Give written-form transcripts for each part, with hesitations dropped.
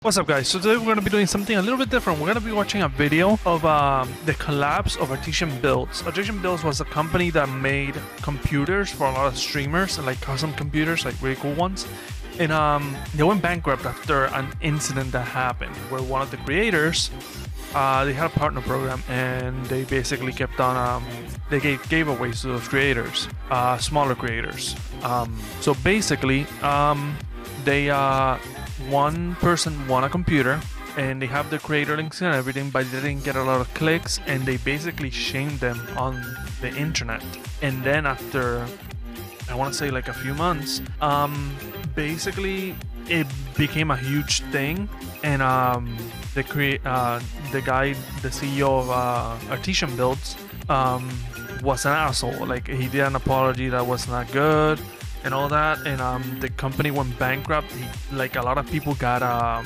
What's up, guys? So today we're going to be doing something a little bit different. We're going to be watching a video of the collapse of Artesian Builds. Artesian Builds was a company that made computers for a lot of streamers, and like custom computers, like really cool ones. And they went bankrupt after an incident that happened where one of the creators, they had a partner program, and they basically kept on, they gave giveaways to those creators, smaller creators. So basically, one person won a computer and they have the creator links and everything, but they didn't get a lot of clicks, and they basically shamed them on the internet. And then after, I want to say like a few months, basically it became a huge thing, and the CEO of Artesian Builds was an asshole. Like, he did an apology that was not good and all that, and the company went bankrupt. Like, a lot of people got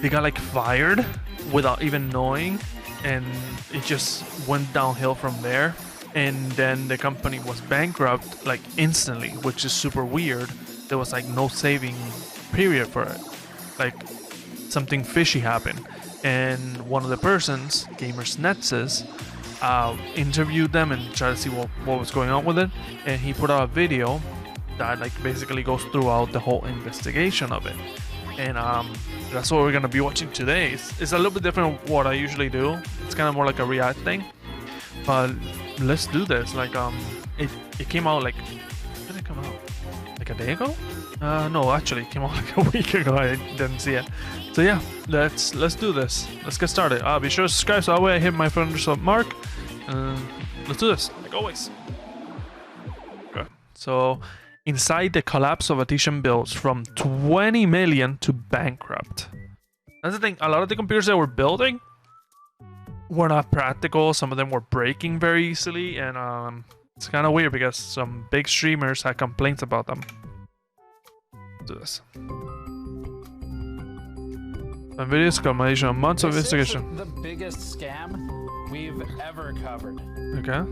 they got like fired without even knowing, and it just went downhill from there. And then the company was bankrupt like instantly, which is super weird. There was like no saving period for it. Like, something fishy happened, and one of the persons, gamersnexus, interviewed them and tried to see what was going on with it, and he put out a video that like basically goes throughout the whole investigation of it. And that's what we're gonna be watching today. It's a little bit different from what I usually do. It's kind of more like a react thing, but let's do this. Like, it came out like, when did it come out? Like a day ago? No, actually it came out like a week ago. I didn't see it. So yeah, let's do this. Let's get started. Be sure to subscribe so that way I hit my 500 mark. Let's do this, like always. Okay, so inside the collapse of Artesian Builds from 20 million to bankrupt. That's the thing, a lot of the computers that we're building were not practical. Some of them were breaking very easily, and it's kind of weird because some big streamers had complaints about them. Let's do this. Videos combination, months of investigation. This is the biggest scam we've ever covered. Okay.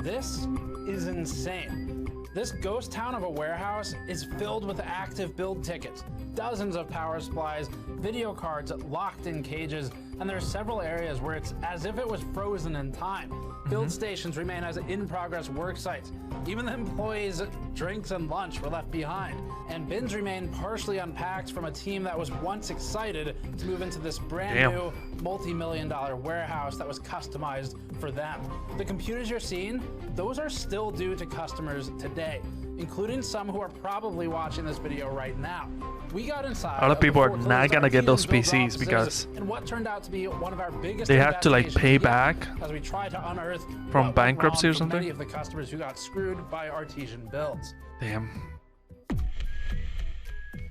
This is insane. This ghost town of a warehouse is filled with active build tickets, dozens of power supplies, video cards locked in cages, and there are several areas where it's as if it was frozen in time. Build stations remain as in-progress work sites. Even the employees' drinks and lunch were left behind, and bins remain partially unpacked from a team that was once excited to move into this brand new multi-million-dollar warehouse that was customized for them. The computers you're seeing, those are still due to customers today, including some who are probably watching this video right now. We got inside. A lot of people are not gonna get those PCs because and what turned out to be one of our biggest they have to like pay back as we try to unearth from bankruptcy or something. Many of the customers who got screwed by Artesian Builds. Damn.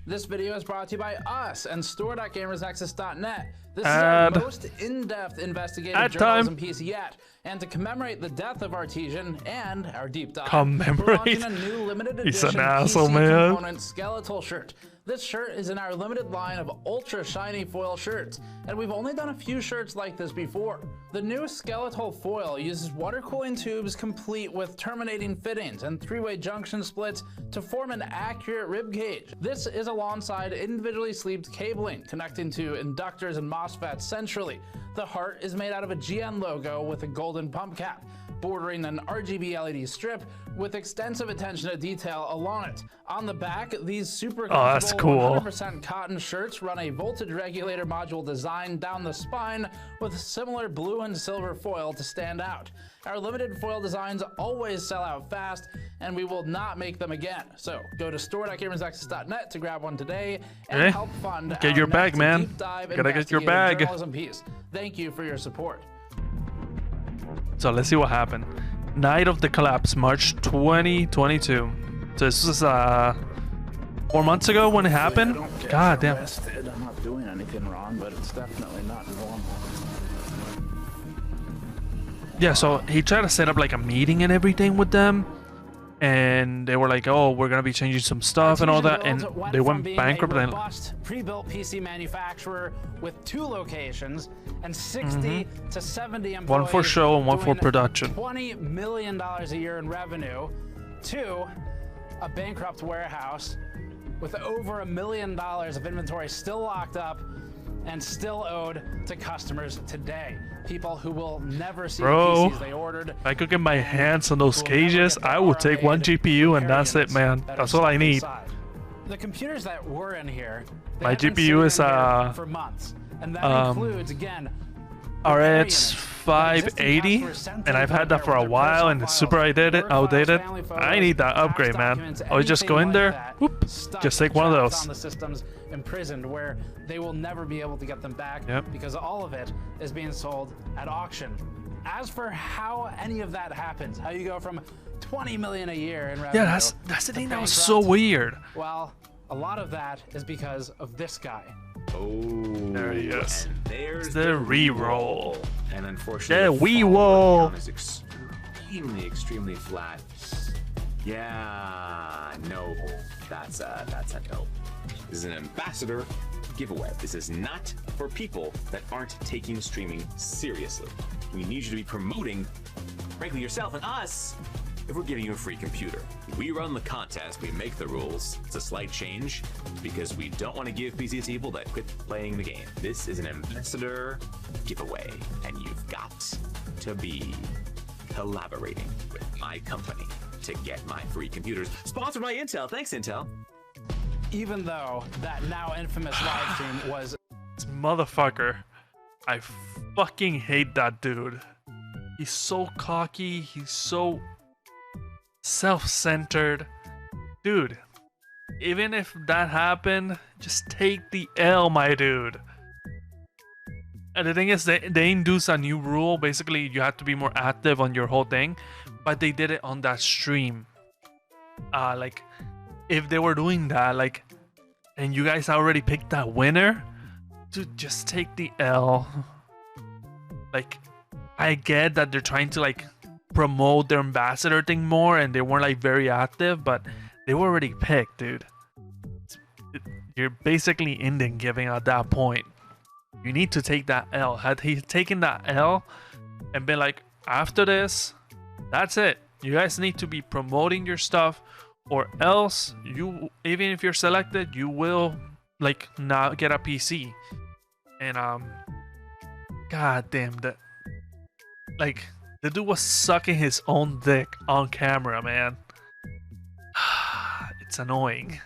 This video is brought to you by us and store.gamersnexus.net. This is our most in-depth investigative journalism piece yet. And to commemorate the death of Artesian and our deep dive, we're launching a new limited edition PC component skeletal shirt. This shirt is in our limited line of ultra shiny foil shirts, and we've only done a few shirts like this before. The new skeletal foil uses water cooling tubes complete with terminating fittings and three-way junction splits to form an accurate rib cage. This is alongside individually sleeved cabling connecting to inductors and MOSFETs centrally. The heart is made out of a GN logo with a golden pump cap, bordering an RGB LED strip with extensive attention to detail along it. On the back, these super comfortable 100% cotton shirts run a voltage regulator module design down the spine with similar blue and silver foil to stand out. Our limited foil designs always sell out fast, and we will not make them again. So go to store.gamersnexus.net to grab one today and help fund get your bag, man. Gotta get your bag. Journalism piece. Thank you for your support. So let's see what happened. Night of the collapse, March 2022. So this was 4 months ago when it happened. God damn. I'm not doing anything wrong, but it's definitely not normal. Yeah, so he tried to set up like a meeting and everything with them, and they were like, "Oh, we're gonna be changing some stuff and all that," and they went bankrupt. And pre-built PC manufacturer with 2 locations and 60 to 70 employees. One for show and one for production. $20 million a year in revenue, to a bankrupt warehouse with over $1 million of inventory still locked up and still owed to customers today. People who will never see the PCs they ordered. If I could get my hands on those cages, I would take one GPU and that's it, man. That's all I need. The computers that were in here, my GPU is for months, and that includes again RX 580, and I've had that for a while, and it's super outdated. I need that upgrade, man. I would just go in there, whoop, just take one of those. On the systems imprisoned, where they will never be able to get them back, because all of it is being sold at auction. As for how any of that happens, how you go from 20 million a year in revenue, that's the thing that was so weird. Well, a lot of that is because of this guy. Oh, there he is. And there's the re-roll. And unfortunately, the we-roll is extremely flat. Yeah, no, that's a no. This is an ambassador giveaway. This is not for people that aren't taking streaming seriously. We need you to be promoting, frankly, yourself and us if we're giving you a free computer. We run the contest, we make the rules. It's a slight change because we don't want to give PCs to people that quit playing the game. This is an ambassador giveaway, and you've got to be collaborating with my company to get my free computers. Sponsored by Intel. Thanks, Intel. Even though that now infamous live stream was... This motherfucker. I fucking hate that dude. He's so cocky. He's so self-centered. Dude, even if that happened, just take the L, my dude. And the thing is, they induced a new rule. Basically, you have to be more active on your whole thing. But they did it on that stream. Like, if they were doing that, like, and you guys already picked that winner, dude, just take the L. Like, I get that they're trying to, like, promote their ambassador thing more, and they weren't, like, very active, but they were already picked, dude. You're basically ending giving at that point. You need to take that L. Had he taken that L and been like, after this, that's it. You guys need to be promoting your stuff, or else you, even if you're selected, you will, like, not get a PC. And god damn, that, like, the dude was sucking his own dick on camera, man. It's annoying.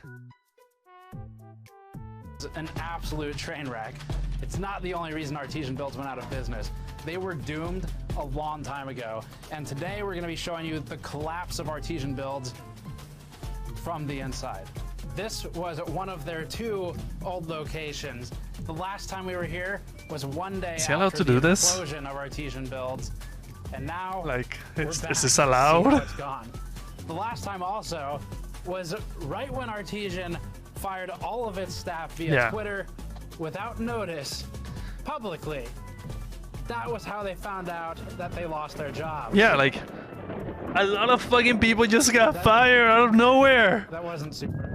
It's an absolute train wreck. It's not the only reason Artesian Builds went out of business. They were doomed a long time ago. And today we're going to be showing you the collapse of Artesian Builds from the inside. This was one of their 2 old locations. The last time we were here was one day after the explosion of Artesian Builds. And now, like, is this allowed? It's gone. The last time also was right when Artesian fired all of its staff via Twitter without notice, publicly. That was how they found out that they lost their job. Yeah, like, a lot of fucking people just got fired out of nowhere. That wasn't super.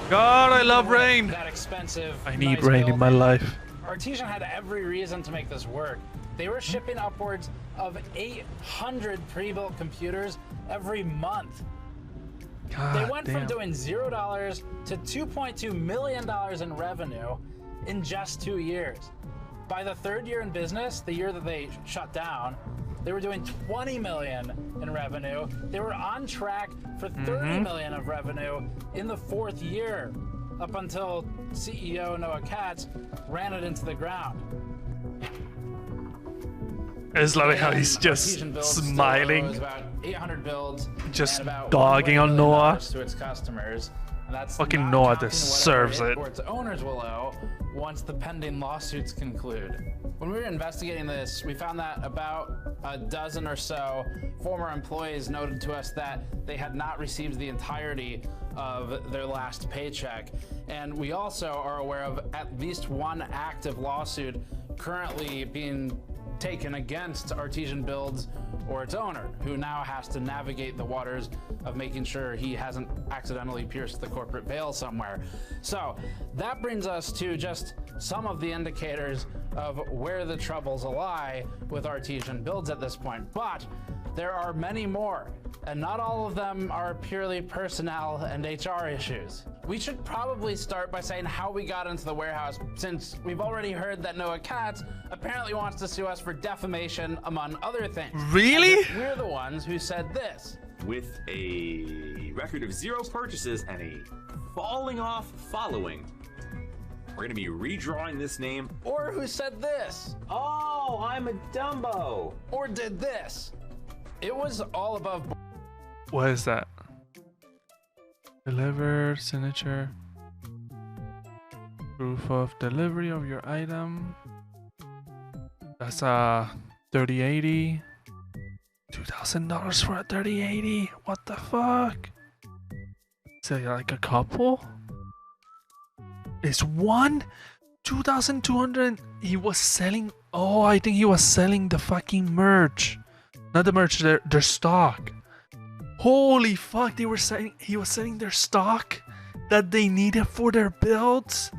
God, I love rain. That expensive. I need rain in my life. Artesian had every reason to make this work. They were shipping upwards of 800 pre-built computers every month. God they went damn. from doing $0 to $2.2 million in revenue in just 2 years. By the 3rd year in business, the year that they shut down, they were doing 20 million in revenue. They were on track for 30 million of revenue in the 4th year, up until CEO Noah Katz ran it into the ground. It's like how he's just smiling, about 800 builds, just about dogging on Noah. To its customers. And that's fucking Noah deserves it. Or its owners will owe once the pending lawsuits conclude. When we were investigating this, we found that about a dozen or so former employees noted to us that they had not received the entirety of their last paycheck. And we also are aware of at least one active lawsuit currently being taken against Artesian Builds or its owner, who now has to navigate the waters of making sure he hasn't accidentally pierced the corporate veil somewhere. So that brings us to just some of the indicators of where the troubles lie with Artesian Builds at this point. But there are many more, and not all of them are purely personnel and HR issues. We should probably start by saying how we got into the warehouse, since we've already heard that Noah Katz apparently wants to sue us for defamation, among other things. Really? We're the ones who said this. With a record of 0 purchases and a falling off following, we're gonna be redrawing this name. Or who said this. Oh, I'm a Dumbo. Or did this. It was all above. What is that? Deliver signature. Proof of delivery of your item. That's a 3080. $2,000 for a 3080. What the fuck? Is it like a couple? It's one 2,200. He was selling. Oh, I think he was selling the fucking merch. Not the merch, their stock. Holy fuck, they were selling. He was selling their stock that they needed for their builds.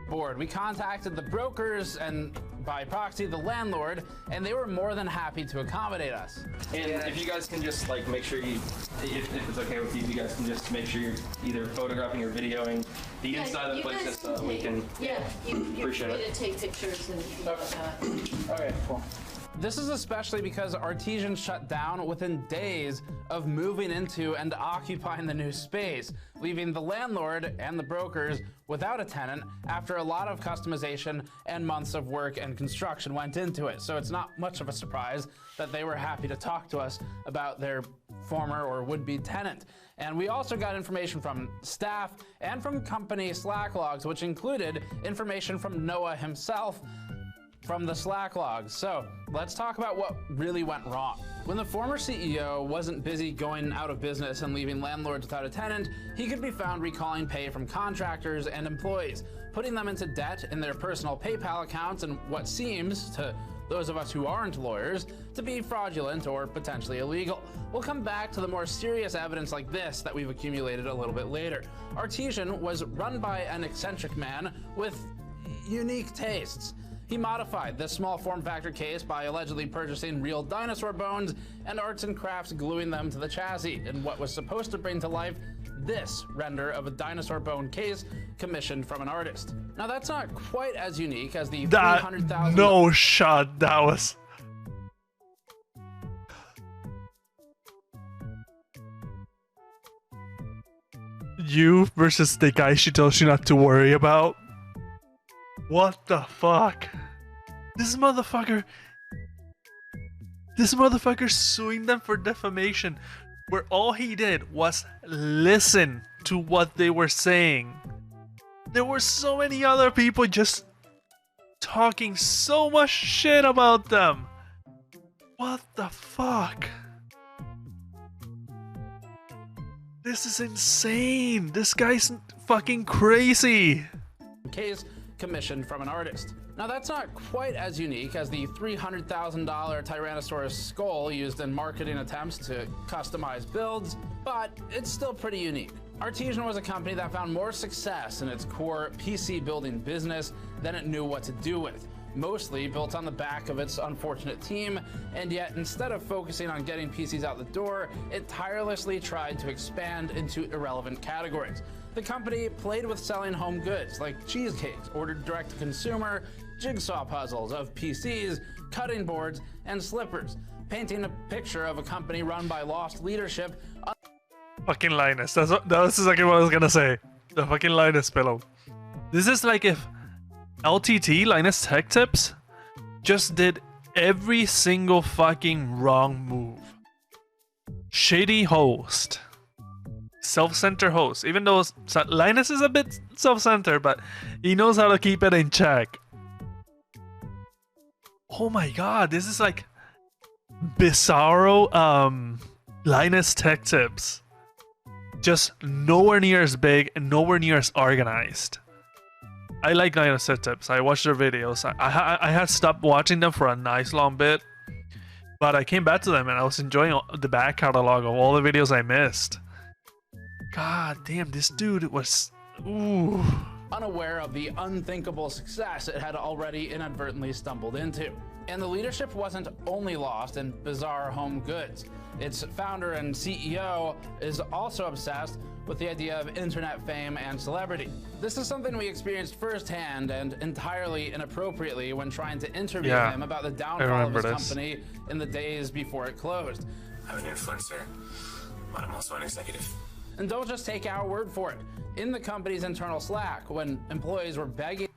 Board. We contacted the brokers and by proxy the landlord, and they were more than happy to accommodate us. And if you guys can just like make sure you, if it's okay with you, you guys can just make sure you're either photographing or videoing the inside of the place, just so we can appreciate it. To take pictures and things like that. Okay, cool. This is especially because Artesian shut down within days of moving into and occupying the new space, leaving the landlord and the brokers without a tenant after a lot of customization and months of work and construction went into it. So it's not much of a surprise that they were happy to talk to us about their former or would-be tenant. And we also got information from staff and from company Slack logs, which included information from Noah himself from the Slack logs. So let's talk about what really went wrong. When the former CEO wasn't busy going out of business and leaving landlords without a tenant, he could be found recalling pay from contractors and employees, putting them into debt in their personal PayPal accounts and what seems, to those of us who aren't lawyers, to be fraudulent or potentially illegal. We'll come back to the more serious evidence like this that we've accumulated a little bit later. Artesian was run by an eccentric man with unique tastes. He modified this small form factor case by allegedly purchasing real dinosaur bones and arts and crafts gluing them to the chassis in what was supposed to bring to life this render of a dinosaur bone case commissioned from an artist. Now that's not quite as unique as the 300,000. No shot, that was. You versus the guy she tells you not to worry about. What the fuck? This motherfucker suing them for defamation, where all he did was listen to what they were saying. There were so many other people just talking so much shit about them. What the fuck? This is insane. This guy's fucking crazy. Case commissioned from an artist. Now that's not quite as unique as the $300,000 Tyrannosaurus skull used in marketing attempts to customize builds, but it's still pretty unique. Artesian was a company that found more success in its core PC building business than it knew what to do with, mostly built on the back of its unfortunate team, and yet instead of focusing on getting PCs out the door, it tirelessly tried to expand into irrelevant categories. The company played with selling home goods like cheesecakes, ordered direct to consumer, jigsaw puzzles of PCs, cutting boards, and slippers, painting a picture of a company run by lost leadership. Fucking Linus. That was exactly what I was gonna say. The fucking Linus pillow. This is like if LTT, Linus Tech Tips, just did every single fucking wrong move. Shady host. Self-centered host. Even though Linus is a bit self-centered, but he knows how to keep it in check. Oh my god, this is like bizarro Linus Tech Tips. Just nowhere near as big and nowhere near as organized. I like Linus Tech Tips. I watched their videos. I had stopped watching them for a nice long bit, but I came back to them and I was enjoying the back catalog of all the videos I missed. God damn, this dude was... Ooh. Unaware of the unthinkable success it had already inadvertently stumbled into. And the leadership wasn't only lost in bizarre home goods. Its founder and CEO is also obsessed with the idea of internet fame and celebrity. This is something we experienced firsthand and entirely inappropriately when trying to interview him about the downfall of his company in the days before it closed. I'm an influencer, but I'm also an executive. And don't just take our word for it. In the company's internal Slack, when employees were begging...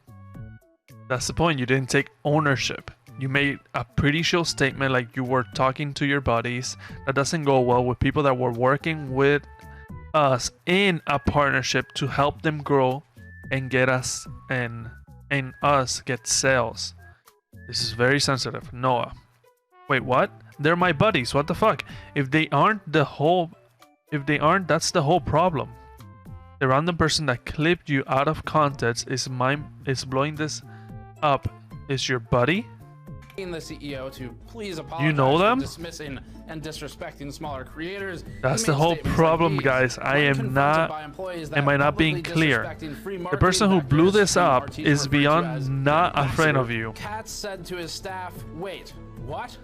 That's the point, you didn't take ownership. You made a pretty chill statement like you were talking to your buddies. That doesn't go well with people that were working with us in a partnership to help them grow and get us and us get sales. This is very sensitive. Noah. Wait, what? They're my buddies. What the fuck? If they aren't, that's the whole problem. The random person that clipped you out of context is blowing this up is your buddy? The CEO to please apologize you know them? for dismissing and disrespecting smaller creators. That's the whole problem, guys. I am not being clear? The person who blew this up is beyond not a friend of you. Katz said to his staff, wait, what?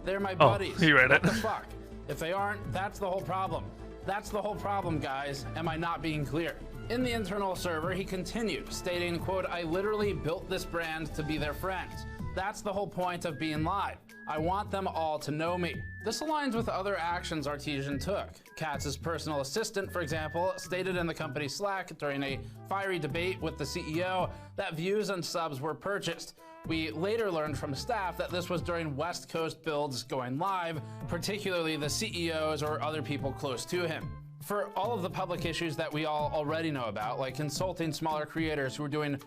They're my buddies. He read it. What the fuck? If they aren't, that's the whole problem. That's the whole problem, guys. Am I not being clear? In the internal server, he continued, stating, quote, I literally built this brand to be their friends. That's the whole point of being live. I want them all to know me. This aligns with other actions Artesian took. Katz's personal assistant, for example, stated in the company Slack during a fiery debate with the CEO that views and subs were purchased. We later learned from staff that this was during West Coast builds going live, particularly the CEOs or other people close to him. For all of the public issues that we all already know about, like consulting smaller creators who are doing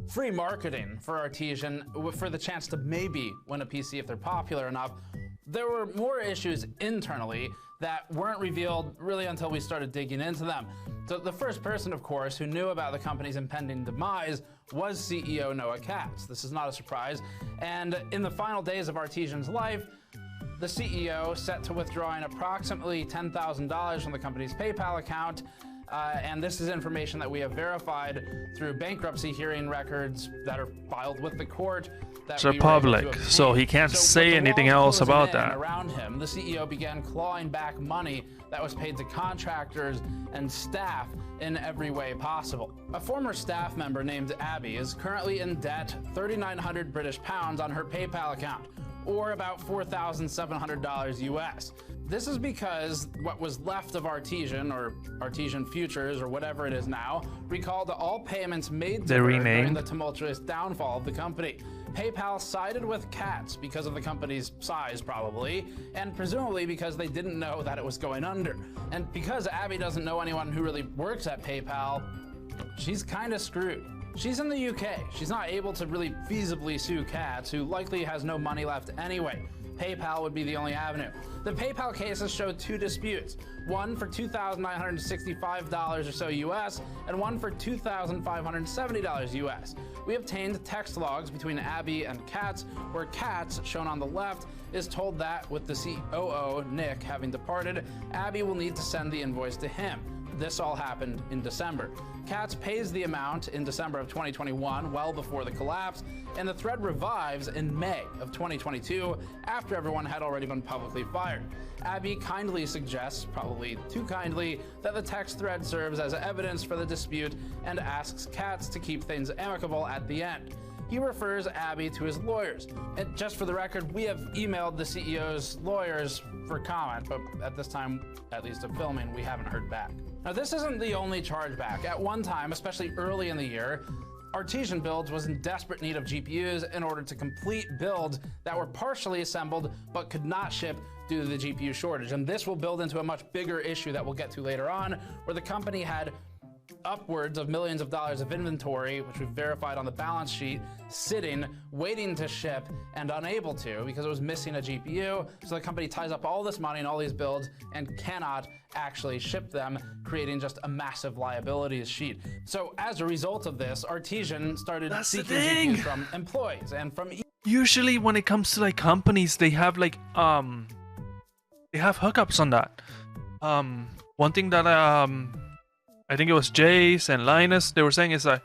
free marketing for Artesian for the chance to maybe win a PC if they're popular enough, there were more issues internally that weren't revealed really until we started digging into them. So the first person, of course, who knew about the company's impending demise was CEO Noah Katz. This is not a surprise. And in the final days of Artesian's life, the CEO set to withdrawing approximately $10,000 from the company's PayPal account. And this is information that we have verified through bankruptcy hearing records that are filed with the court. They're public, so he can't say anything else about that. Around him, the CEO began clawing back money that was paid to contractors and staff in every way possible. A former staff member named Abby is currently in debt 3,900 British pounds on her PayPal account, or about $4,700 US. This is because what was left of Artesian, or Artesian Futures, or whatever it is now, recalled all payments made to her during the tumultuous downfall of the company. PayPal sided with Katz because of the company's size, probably, and presumably because they didn't know that it was going under. And because Abby doesn't know anyone who really works at PayPal, she's kind of screwed. She's in the UK. She's not able to really feasibly sue Katz, who likely has no money left anyway. PayPal would be the only avenue. The PayPal cases showed two disputes, one for $2,965 or so US, and one for $2,570 US. We obtained text logs between Abby and Katz, where Katz, shown on the left, is told that with the COO, Nick, having departed, Abby will need to send the invoice to him. This all happened in December. Katz pays the amount in December of 2021, well before the collapse, and the thread revives in May of 2022, after everyone had already been publicly fired. Abby kindly suggests, probably too kindly, that the text thread serves as evidence for the dispute and asks Katz to keep things amicable at the end. He refers Abby to his lawyers. And just for the record, we have emailed the CEO's lawyers for comment, but at this time, at least of filming, we haven't heard back. Now, this isn't the only chargeback. At one time, especially early in the year, ArtesianBuilds was in desperate need of GPUs in order to complete builds that were partially assembled but could not ship due to the GPU shortage. And this will build into a much bigger issue that we'll get to later on, where the company had upwards of millions of dollars of inventory, which we've verified on the balance sheet, sitting, waiting to ship, and unable to because it was missing a GPU. So the company ties up all this money in all these builds and cannot actually ship them, creating just a massive liabilities sheet. So as a result of this, Artesian started seeking GPUs from employees and from... Usually when it comes to like companies, they have like, they have hookups on that. One thing that, I think it was Jace and Linus, they were saying is that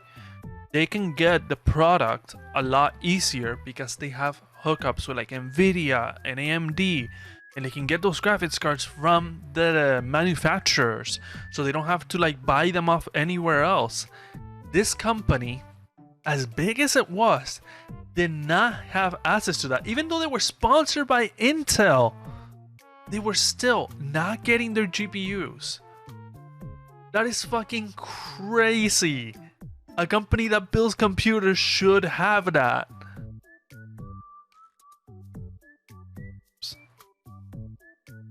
they can get the product a lot easier because they have hookups with like Nvidia and AMD, and they can get those graphics cards from the manufacturers, so they don't have to like buy them off anywhere else. This company, as big as it was, did not have access to that. Even though they were sponsored by Intel, they were still not getting their GPUs. That is fucking crazy. A company that builds computers should have that.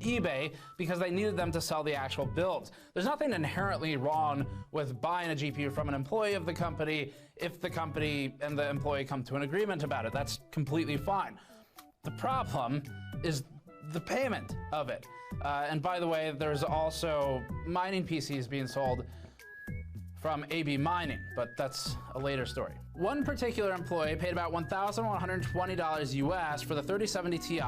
eBay because they needed them to sell the actual builds. There's nothing inherently wrong with buying a GPU from an employee of the company if the company and the employee come to an agreement about it. That's completely fine. The problem is the payment of it. And by the way, there's also mining PCs being sold from AB Mining, but that's a later story. One particular employee paid about $1,120 US for the 3070 Ti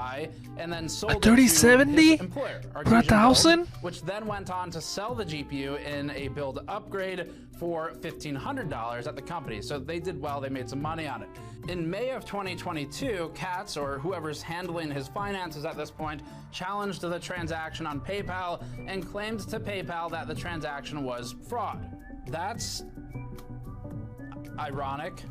and then sold it to his employer, Artesian, which then went on to sell the GPU in a build upgrade for $1,500 at the company. So they did well, they made some money on it. In May of 2022, Katz, or whoever's handling his finances at this point, challenged the transaction on PayPal and claimed to PayPal that the transaction was fraud. That's ironic.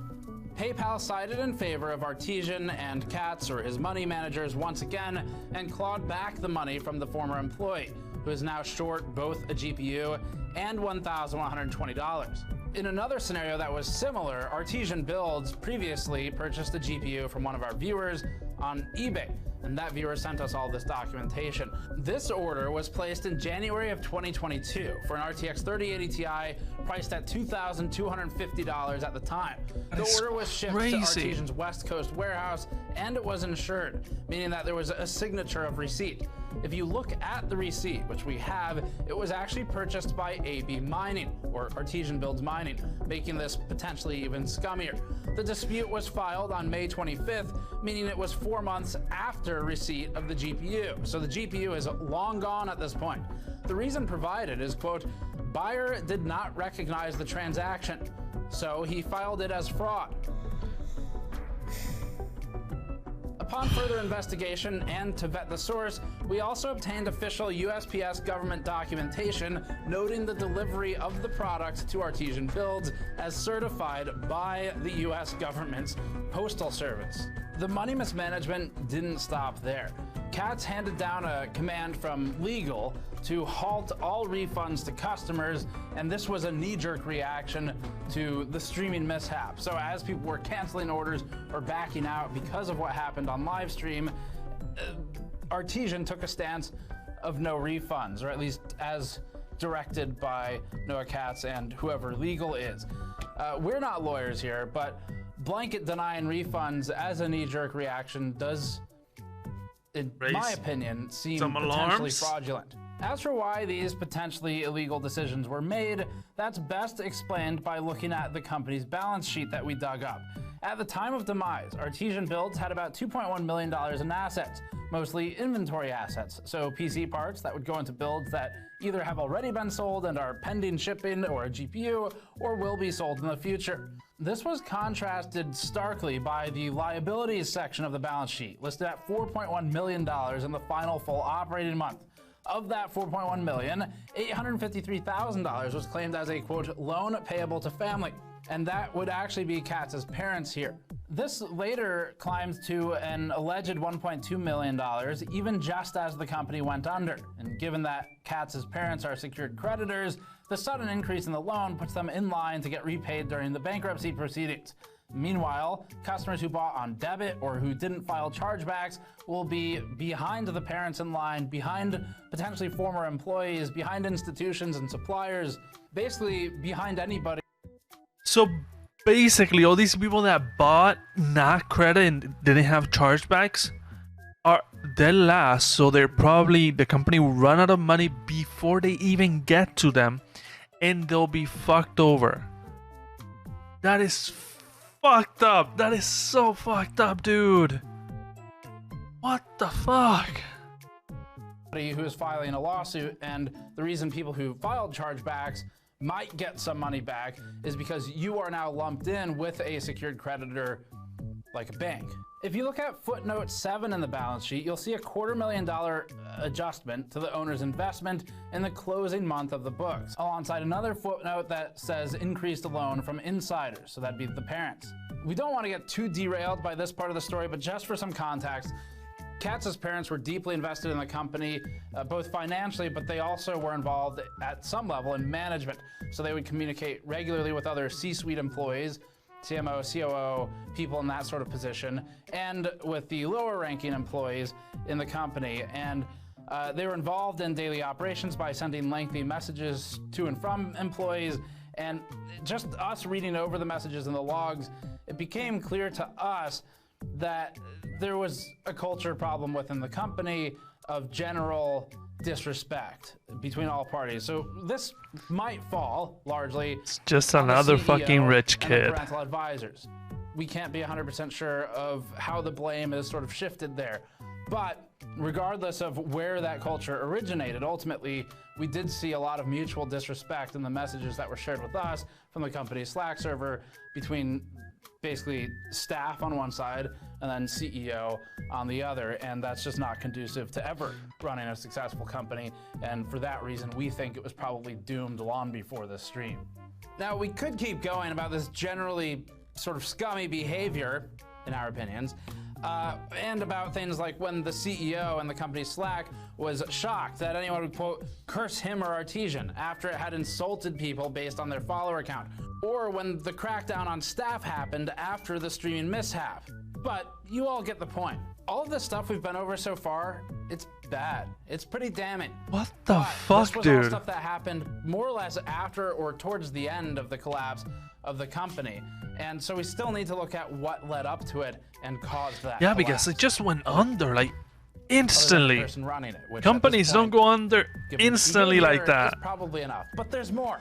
PayPal sided in favor of Artesian and Katz, or his money managers, once again, and clawed back the money from the former employee, who is now short both a GPU and $1,120. In another scenario that was similar, artesianbuilds previously purchased a GPU from one of our viewers on eBay, and that viewer sent us all this documentation. This order was placed in January of 2022 for an RTX 3080 Ti priced at $2,250 at the time. The order was shipped to Artesian's West Coast warehouse, and it was insured, meaning that there was a signature of receipt. If you look at the receipt, which we have, it was actually purchased by AB Mining, or Artesianbuilds Mining, making this potentially even scummier. The dispute was filed on May 25th, meaning it was 4 months after receipt of the GPU. So the GPU is long gone at this point. The reason provided is, quote, buyer did not recognize the transaction, so he filed it as fraud. Upon further investigation and to vet the source, we also obtained official USPS government documentation noting the delivery of the product to Artesianbuilds as certified by the US government's postal service. The money mismanagement didn't stop there. Katz handed down a command from legal to halt all refunds to customers, and this was a knee-jerk reaction to the streaming mishap. So as people were canceling orders or backing out because of what happened on live stream, Artesian took a stance of no refunds, or at least as directed by Noah Katz and whoever legal is. We're not lawyers here, but blanket denying refunds as a knee-jerk reaction does, in my opinion, seem potentially fraudulent. As for why these potentially illegal decisions were made, that's best explained by looking at the company's balance sheet that we dug up. At the time of demise, Artesianbuilds had about $2.1 million in assets, mostly inventory assets, so PC parts that would go into builds that either have already been sold and are pending shipping, or a GPU, or will be sold in the future. This was contrasted starkly by the liabilities section of the balance sheet, listed at $4.1 million in the final full operating month. Of that $4.1 million, $853,000 was claimed as a, quote, loan payable to family, and that would actually be Katz's parents here. This later climbed to an alleged $1.2 million, even just as the company went under. And given that Katz's parents are secured creditors, the sudden increase in the loan puts them in line to get repaid during the bankruptcy proceedings. Meanwhile, customers who bought on debit or who didn't file chargebacks will be behind the parents in line, behind potentially former employees, behind institutions and suppliers, basically behind anybody. So basically, all these people that bought not credit and didn't have chargebacks are dead last, so they're probably, the company will run out of money before they even get to them, and they'll be fucked over. That is fucked up. That is so fucked up, dude. What the fuck? Who is filing a lawsuit, and the reason people who filed chargebacks might get some money back is because you are now lumped in with a secured creditor like a bank. If you look at footnote 7 in the balance sheet, you'll see a $250,000 adjustment to the owner's investment in the closing month of the books, alongside another footnote that says increased loan from insiders, so that'd be the parents. We don't want to get too derailed by this part of the story, but just for some context, Katz's parents were deeply invested in the company, both financially, but they also were involved at some level in management. So they would communicate regularly with other C-suite employees, CMO, COO, people in that sort of position, and with the lower ranking employees in the company. And they were involved in daily operations by sending lengthy messages to and from employees. And just us reading over the messages and the logs, it became clear to us that there was a culture problem within the company of general disrespect between all parties. So this might fall largely. It's just another fucking rich kid. And the parental advisors. We can't be 100% sure of how the blame is sort of shifted there. But regardless of where that culture originated, ultimately, we did see a lot of mutual disrespect in the messages that were shared with us from the company's Slack server between basically staff on one side and then CEO on the other, and that's just not conducive to ever running a successful company. And for that reason, we think it was probably doomed long before this stream. Now, we could keep going about this generally sort of scummy behavior, in our opinions, and about things like when the CEO and the company's Slack was shocked that anyone would, quote, curse him or Artesian after it had insulted people based on their follower count, or when the crackdown on staff happened after the streaming mishap. But you all get the point. All of this stuff we've been over so far, it's bad. It's pretty damning. What the fuck, this was dude? All stuff that happened more or less after or towards the end of the collapse of the company. And so we still need to look at what led up to it and caused that Yeah, collapse. because it just went under, like, instantly. The person running it, which Companies don't go under given instantly behavior, like that. is probably enough, but there's more.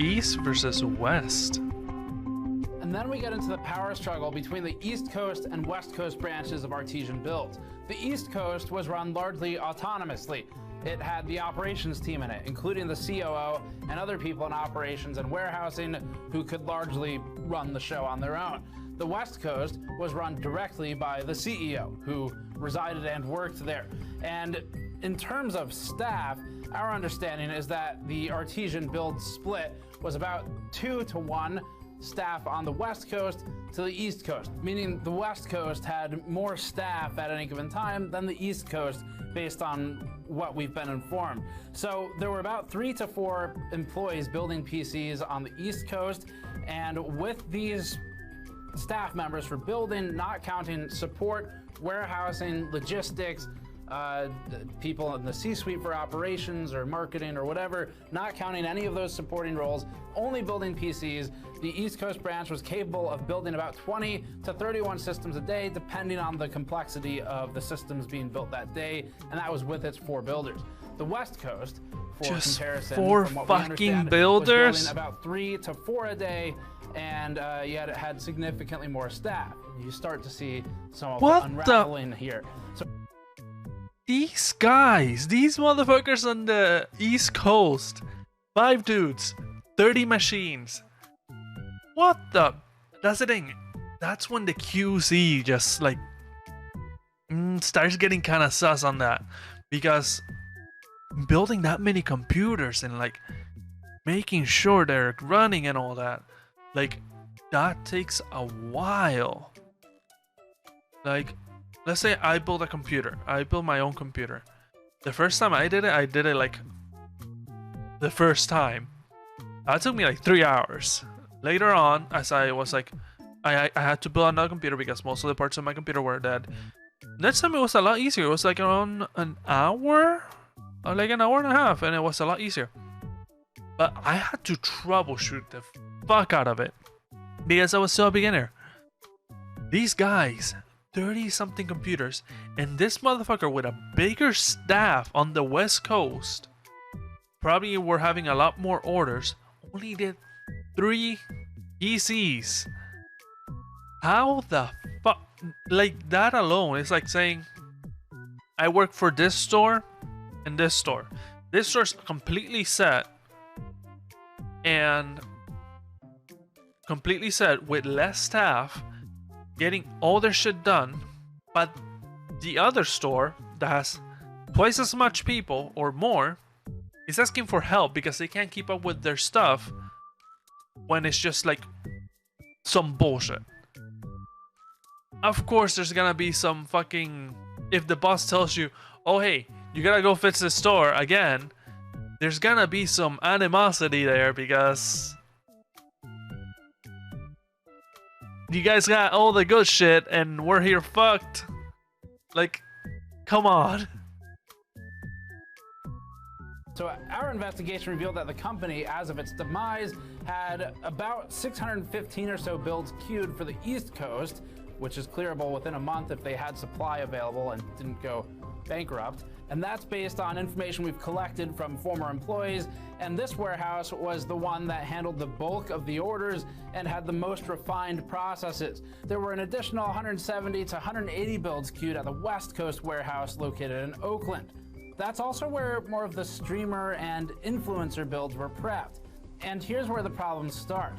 East versus West. And then we get into the power struggle between the East Coast and West Coast branches of Artesian Builds. The East Coast was run largely autonomously. It had the operations team in it, including the COO and other people in operations and warehousing who could largely run the show on their own. The West Coast was run directly by the CEO, who resided and worked there. And in terms of staff, our understanding is that the Artesian Build split was about 2-to-1 staff on the West Coast to the East Coast, meaning the West Coast had more staff at any given time than the East Coast based on what we've been informed. So there were about 3 to 4 employees building PCs on the East Coast, and with these staff members for building, not counting support, warehousing, logistics, people in the C-suite for operations or marketing or whatever, not counting any of those supporting roles, only building PCs, the East Coast branch was capable of building about 20 to 31 systems a day, depending on the complexity of the systems being built that day, and that was with its 4 builders. The West Coast, for just comparison, 4 from what fucking we builders? was building about 3 to 4 a day, and yet it had significantly more staff. You start to see some of the unraveling here. So these guys, these motherfuckers on the East Coast, 5 dudes, 30 machines. What the? That's the thing. That's when the QC just like starts getting kind of sus on that, because building that many computers and like making sure they're running and all that, like that takes a while. Like, let's say I build a computer. I build my own computer. The first time I did it like the first time. That took me like 3 hours. Later on, as I was like, I had to build another computer because most of the parts of my computer were dead. Next time it was a lot easier. It was like around an hour, or like an hour and a half, and it was a lot easier. But I had to troubleshoot the fuck out of it because I was still a beginner. These guys, 30-something computers, and this motherfucker with a bigger staff on the West Coast, probably were having a lot more orders, only did 3 PCs. How the fuck? Like, that alone is like saying, I work for this store and this store. This store's completely set and completely set with less staff, getting all their shit done, but the other store that has twice as much people or more is asking for help because they can't keep up with their stuff when it's just like some bullshit. Of course, there's gonna be some fucking... If the boss tells you, oh hey, you gotta go fix this store again, there's gonna be some animosity there because you guys got all the good shit and we're here fucked. Like, come on. So our investigation revealed that the company, as of its demise, had about 615 or so builds queued for the East Coast, which is clearable within a month if they had supply available and didn't go bankrupt. And that's based on information we've collected from former employees. And this warehouse was the one that handled the bulk of the orders and had the most refined processes. There were an additional 170 to 180 builds queued at the West Coast warehouse located in Oakland. That's also where more of the streamer and influencer builds were prepped. And here's where the problems start.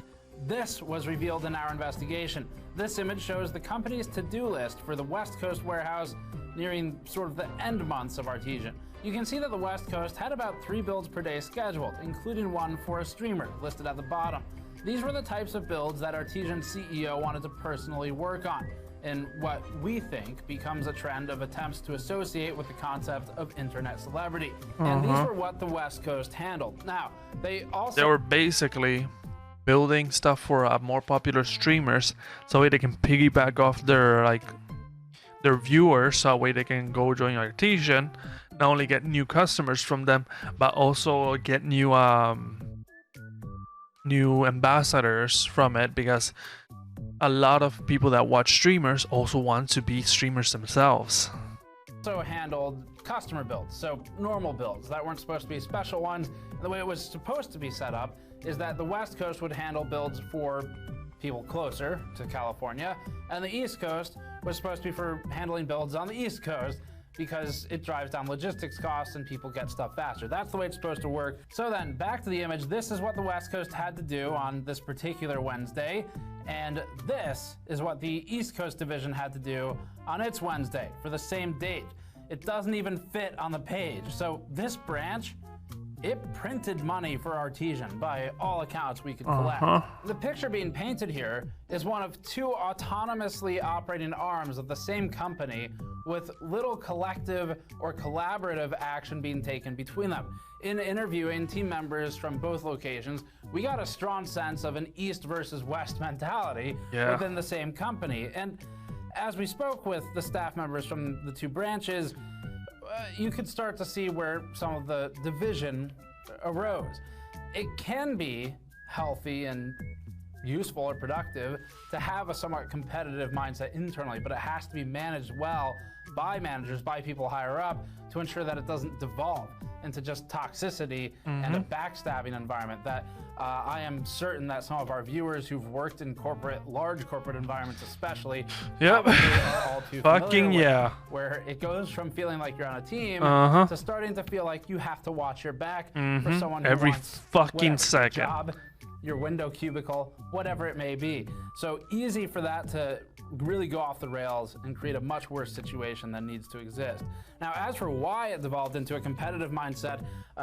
This was revealed in our investigation. This image shows the company's to-do list for the West Coast warehouse nearing sort of the end months of Artesian. You can see that the West Coast had about 3 builds per day scheduled, including one for a streamer, listed at the bottom. These were the types of builds that Artesian's CEO wanted to personally work on, in what we think becomes a trend of attempts to associate with the concept of internet celebrity. And these were what the West Coast handled. Now, they were basically building stuff for more popular streamers, so they can piggyback off their viewers, so that way they can go join Artesian, not only get new customers from them, but also get new ambassadors from it, because a lot of people that watch streamers also want to be streamers themselves. Also handled customer builds, so normal builds that weren't supposed to be special ones. The way it was supposed to be set up is that the West Coast would handle builds for people closer to California, and the East Coast was supposed to be for handling builds on the East Coast, because it drives down logistics costs and people get stuff faster. That's the way it's supposed to work. So then, back to the image, this is what the West Coast had to do on this particular Wednesday, and this is what the East Coast division had to do on its Wednesday for the same date. It doesn't even fit on the page. So this branch, it printed money for Artesian by all accounts we could collect. The picture being painted here is one of 2 autonomously operating arms of the same company, with little collective or collaborative action being taken between them. In interviewing team members from both locations, we got a strong sense of an East versus West mentality within the same company. And as we spoke with the staff members from the 2 branches, you could start to see where some of the division arose. It can be healthy and useful or productive to have a somewhat competitive mindset internally, but it has to be managed well by managers, by people higher up, to ensure that it doesn't devolve into just toxicity and a backstabbing environment that I am certain that some of our viewers who've worked in large corporate environments especially, are all too familiar with, where it goes from feeling like you're on a team to starting to feel like you have to watch your back for someone who every wants fucking your second. Job, your window cubicle, whatever it may be. So easy for that to really go off the rails and create a much worse situation than needs to exist. Now, as for why it devolved into a competitive mindset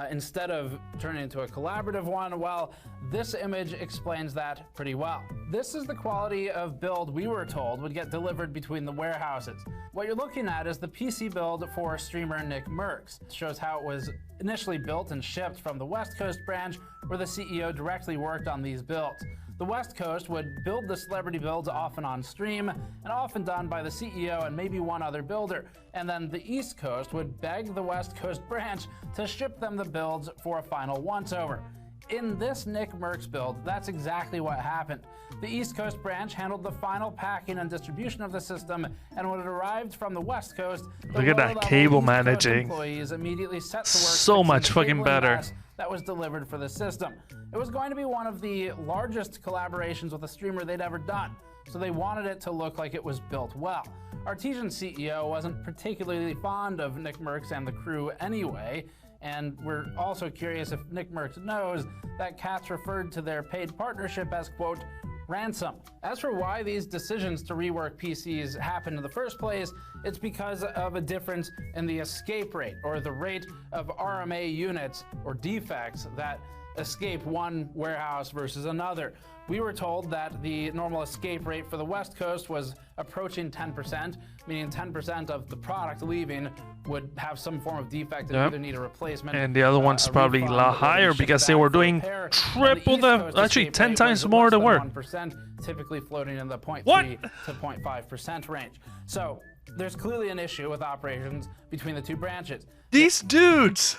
instead of turning into a collaborative one, well, this image explains that pretty well. This is the quality of build we were told would get delivered between the warehouses. What you're looking at is the PC build for streamer Nick Merckx. It shows how it was initially built and shipped from the West Coast branch, where the CEO directly worked on these builds. The West Coast would build the celebrity builds often on stream, and often done by the CEO and maybe one other builder. And then the East Coast would beg the West Coast branch to ship them the builds for a final once-over. In this Nick Merckx build, that's exactly what happened. The East Coast branch handled the final packing and distribution of the system, and when it arrived from the West Coast, look at that cable managing. Employees immediately set to work so much fucking better. That was delivered for the system. It was going to be one of the largest collaborations with a streamer they'd ever done, so they wanted it to look like it was built well. Artesian's CEO wasn't particularly fond of Nick Merckx and the crew anyway, and we're also curious if Nick Merckx knows that Katz referred to their paid partnership as, quote, ransom. As for why these decisions to rework PCs happened in the first place, it's because of a difference in the escape rate, or the rate of RMA units or defects that escape one warehouse versus another. We were told that the normal escape rate for the West Coast was approaching 10%, meaning 10% of the product leaving would have some form of defect and either need a replacement. And the other one's probably a lot higher because they were doing triple the, actually 10 times more the work. 1%, typically floating in the 0.3 to 0.5% range. So there's clearly an issue with operations between the two branches. These dudes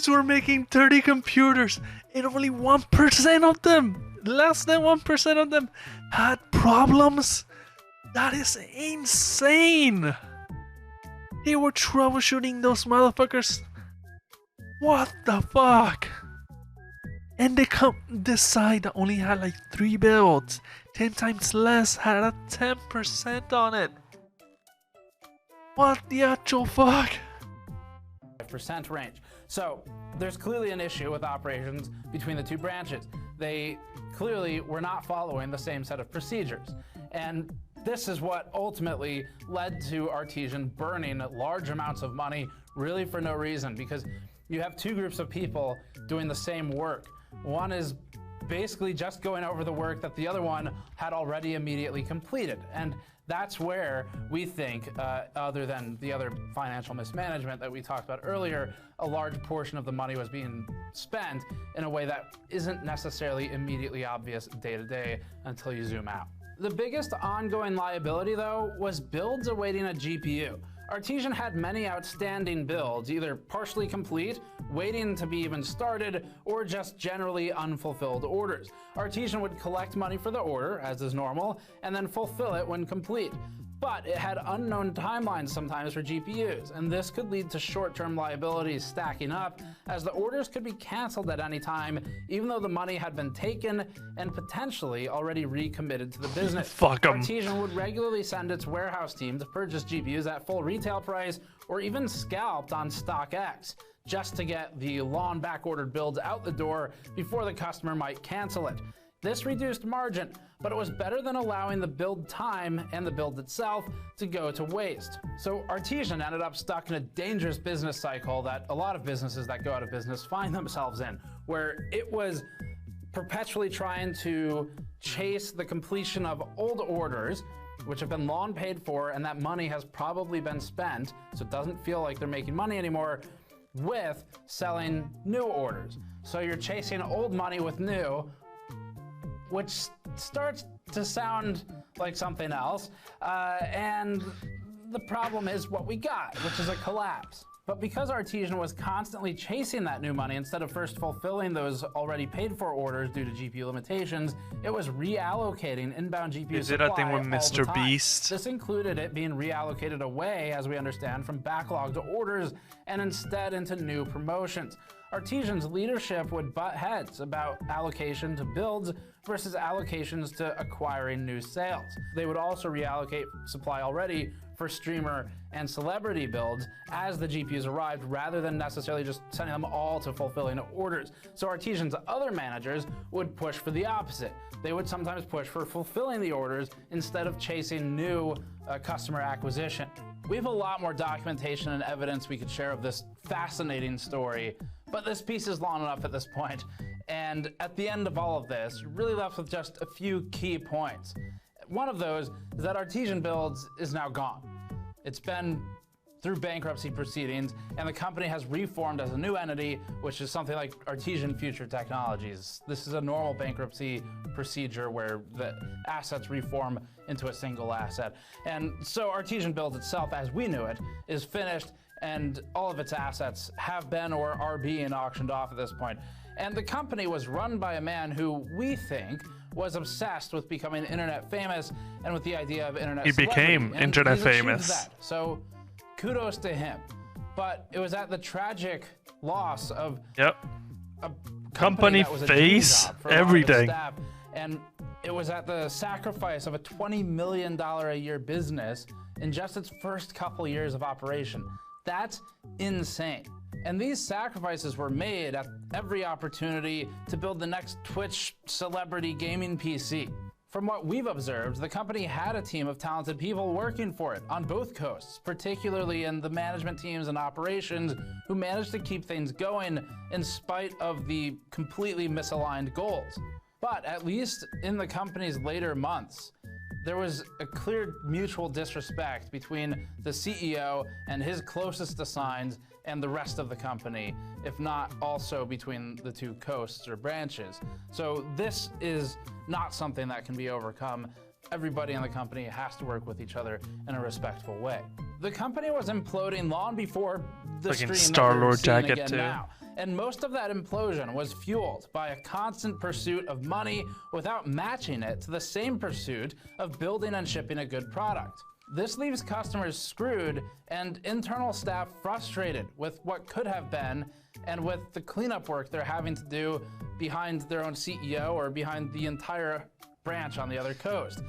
were making 30 computers, and only 1% of them, less than 1% of them, had problems. That is insane. They were troubleshooting those motherfuckers. What the fuck? And they decide that only had like 3 builds, 10 times less, had a 10% on it. What the actual fuck? % range. So there's clearly an issue with operations between the two branches. They clearly were not following the same set of procedures. And this is what ultimately led to Artesian burning large amounts of money really for no reason, because you have two groups of people doing the same work. One is basically just going over the work that the other one had already immediately completed. And that's where we think, other than the other financial mismanagement that we talked about earlier, a large portion of the money was being spent in a way that isn't necessarily immediately obvious day to day until you zoom out. The biggest ongoing liability, though, was builds awaiting a GPU. Artesian had many outstanding builds, either partially complete, waiting to be even started, or just generally unfulfilled orders. Artesian would collect money for the order, as is normal, and then fulfill it when complete. But it had unknown timelines sometimes for GPUs, and this could lead to short-term liabilities stacking up, as the orders could be canceled at any time, even though the money had been taken and potentially already recommitted to the business. Fuck 'em. Artesian would regularly send its warehouse team to purchase GPUs at full retail price, or even scalped on StockX, just to get the long back-ordered builds out the door before the customer might cancel it. This reduced margin, but it was better than allowing the build time and the build itself to go to waste. So Artesian ended up stuck in a dangerous business cycle that a lot of businesses that go out of business find themselves in, where it was perpetually trying to chase the completion of old orders, which have been long paid for, and that money has probably been spent, so it doesn't feel like they're making money anymore, with selling new orders. So you're chasing old money with new, which starts to sound like something else, and the problem is what we got, which is a collapse. But because Artesian was constantly chasing that new money instead of first fulfilling those already paid for orders due to GPU limitations, it was reallocating inbound GPU Is it a thing with supply all the Mr. time. Beast? This included it being reallocated away, as we understand, from backlogged orders and instead into new promotions. Artesian's leadership would butt heads about allocation to builds versus allocations to acquiring new sales. They would also reallocate supply already for streamer and celebrity builds as the GPUs arrived, rather than necessarily just sending them all to fulfilling orders. So Artesian's other managers would push for the opposite. They would sometimes push for fulfilling the orders instead of chasing new customer acquisition. We have a lot more documentation and evidence we could share of this fascinating story, but this piece is long enough at this point. And at the end of all of this, you're really left with just a few key points. One of those is that Artesian Builds is now gone. It's been through bankruptcy proceedings, and the company has reformed as a new entity, which is something like Artesian Future Technologies. This is a normal bankruptcy procedure where the assets reform into a single asset. And so Artesian Builds itself, as we knew it, is finished, and all of its assets have been or are being auctioned off at this point. And the company was run by a man who we think was obsessed with becoming internet famous and with the idea of internet He became celebrity. internet He's achieved famous. that. So kudos to him. But it was at the tragic loss of a company that was a dream face job for a lot of its everything. staff, and it was at the sacrifice of a $20 million a year business in just its first couple years of operation. That's insane. And these sacrifices were made at every opportunity to build the next Twitch celebrity gaming PC. From what we've observed, the company had a team of talented people working for it on both coasts, particularly in the management teams and operations, who managed to keep things going in spite of the completely misaligned goals. But at least in the company's later months, there was a clear mutual disrespect between the CEO and his closest assigns and the rest of the company, if not also between the two coasts or branches. So this is not something that can be overcome. Everybody in the company has to work with each other in a respectful way. The company was imploding long before the stream Star-Lord jacket too. Now. And most of that implosion was fueled by a constant pursuit of money without matching it to the same pursuit of building and shipping a good product. This leaves customers screwed and internal staff frustrated with what could have been and with the cleanup work they're having to do behind their own CEO or behind the entire branch on the other coast.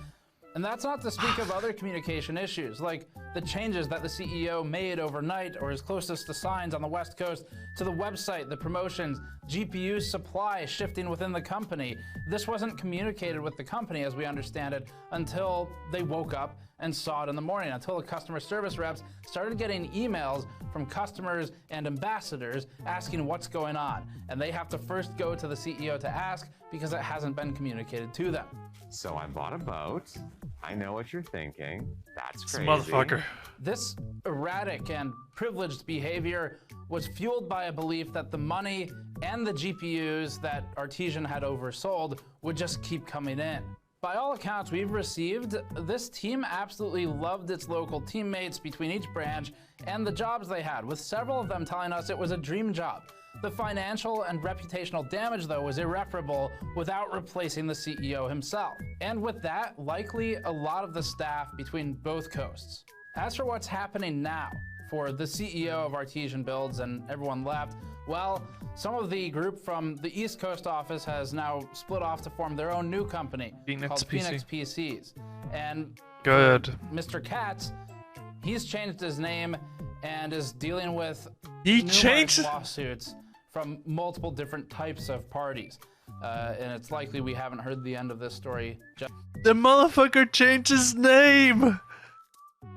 And that's not to speak of other communication issues, like the changes that the CEO made overnight or his closest assigns on the West Coast to the website, the promotions, GPU supply shifting within the company. This wasn't communicated with the company, as we understand it, until they woke up and saw it in the morning, until the customer service reps started getting emails from customers and ambassadors asking what's going on. And they have to first go to the CEO to ask because it hasn't been communicated to them. So I bought a boat. I know what you're thinking. That's crazy. Motherfucker. This erratic and privileged behavior was fueled by a belief that the money and the GPUs that Artesian had oversold would just keep coming in. By all accounts we've received, this team absolutely loved its local teammates between each branch and the jobs they had, with several of them telling us it was a dream job. The financial and reputational damage, though, was irreparable without replacing the CEO himself. And with that, likely a lot of the staff between both coasts. As for what's happening now for the CEO of Artesian Builds and everyone left, well, some of the group from the East Coast office has now split off to form their own new company called Phoenix PCs. And good. Mr. Katz, he's changed his name and is dealing with numerous lawsuits from multiple different types of parties. And it's likely we haven't heard the end of this story. The motherfucker changed his name!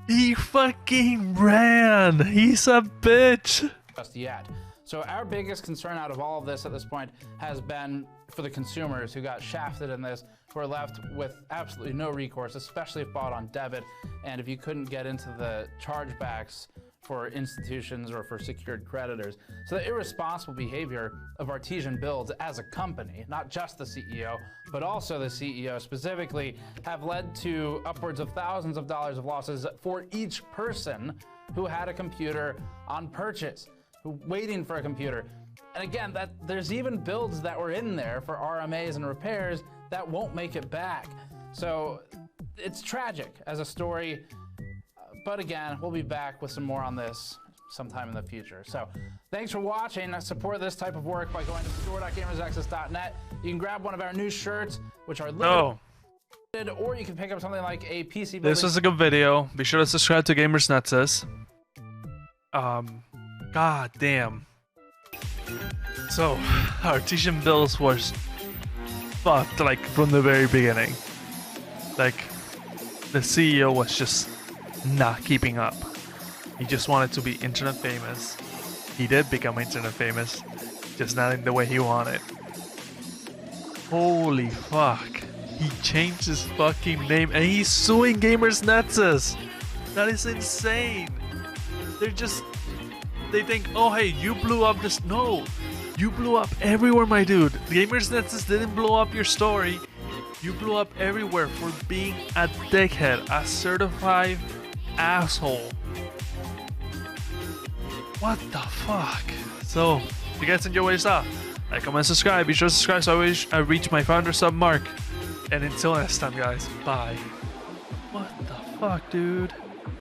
He fucking ran! He's a bitch! Just yet. So our biggest concern out of all of this at this point has been for the consumers who got shafted in this, who are left with absolutely no recourse, especially if bought on debit, and if you couldn't get into the chargebacks for institutions or for secured creditors. So the irresponsible behavior of Artesian Builds as a company, not just the CEO, but also the CEO specifically, have led to upwards of thousands of dollars of losses for each person who had a computer on purchase, waiting for a computer. And again, there's even builds that were in there for RMAs and repairs that won't make it back. So it's tragic as a story. But again, we'll be back with some more on this sometime in the future. So thanks for watching. Support this type of work by going to store.gamersnexus.net. You can grab one of our new shirts, which are limited, or you can pick up something like a PC building. This was a good video. Be sure to subscribe to gamersnexus. God damn. So, Artesian Builds was fucked, like, from the very beginning. Like, the CEO was just not keeping up. He just wanted to be internet famous. He did become internet famous, just not in the way he wanted. Holy fuck. He changed his fucking name and he's suing gamersnexus. That is insane. They think, oh hey, you blew up this. No, you blew up everywhere, my dude. gamersnexus didn't blow up your story. You blew up everywhere for being a dickhead, a certified asshole. What the fuck? So, if you guys enjoy what you saw, like, comment, subscribe. Be sure to subscribe so I reach my 500 sub mark. And until next time, guys, bye. What the fuck, dude?